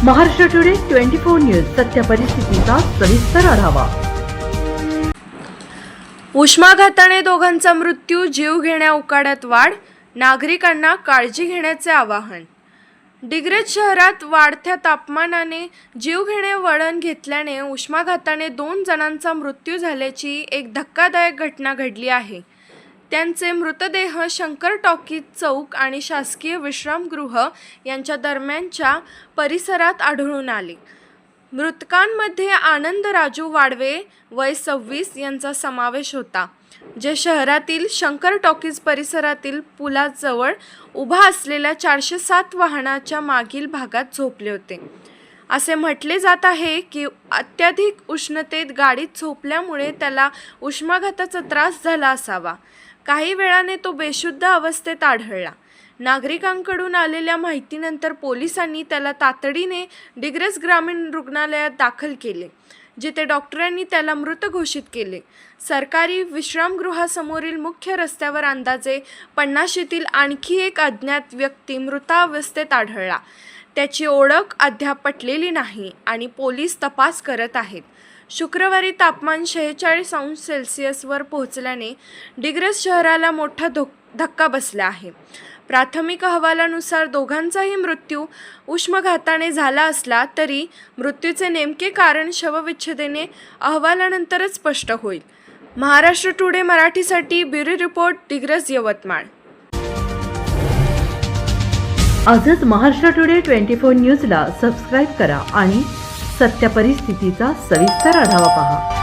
Maharashtra today 24 news सत्य परिस्थितीचा सविस्तर आढावा। उष्माघाताने दोघांचा मृत्यू, जीव घेण्या उकाड्यात वाढ, नागरिकांना काळजी घेण्याचे आवाहन। डिग्रज शहरात वाढत्या तापमानाने जीव घेणे वळण घेतल्याने उष्माघाताने 2 जणांचा मृत्यू झाल्याची एक धक्कादायक घटना घडली आहे। त्यांचे मृतदेह शंकर टॉकीज चौक आणि शासकीय विश्रामगृह यांच्या दरम्यानच्या परिसरात आढळून आले। मृतकांमध्ये आनंद राजू वाडवे वय 26 यांचा समावेश होता, जे शहरातील शंकर टॉकीज परिसरातील पुलाजवळ उभा असलेल्या 407 वाहनाच्या मागील भागात झोपले होते। असे म्हटले जात आहे की अत्याधिक उष्णतेत गाडीत झोपल्यामुळे त्याला उष्माघाताचा त्रास झाला असावा। काही वेळाने तो बेशुद्ध अवस्थेत आढळला। नागरिकांकडून आलेल्या माहितीनंतर पोलिसांनी त्याला तातडीने डिग्रज ग्रामीण रुग्णालयात दाखल केले, जिथे डॉक्टरांनी त्याला मृत घोषित केले। सरकारी विश्रामगृहासमोरील मुख्य रस्त्यावर अंदाजे 50शीतील आणखी एक अज्ञात व्यक्ती मृतावस्थेत आढळला। त्याची ओळख अद्याप पटलेली नाही आणि पोलीस तपास करत आहेत। शुक्रवारी तापमान 46 अंश सेल्सिअसवर पोहोचल्याने डिग्रज शहराला मोठा धक्का बसला आहे। प्राथमिक अहवालानुसार दोघांचाही मृत्यू उष्माघाताने झाला असला तरी मृत्यूचे नेमके कारण शवविच्छेदने अहवालानंतरच स्पष्ट होईल। महाराष्ट्र टुडे मराठीसाठी ब्युरो रिपोर्ट, डिग्रज, यवतमाळ। आजच महाराष्ट्र टुडे 24 न्यूजला सबस्क्राइब करा आणि सत्य परिस्थितीचा सविस्तर आढावा पहा।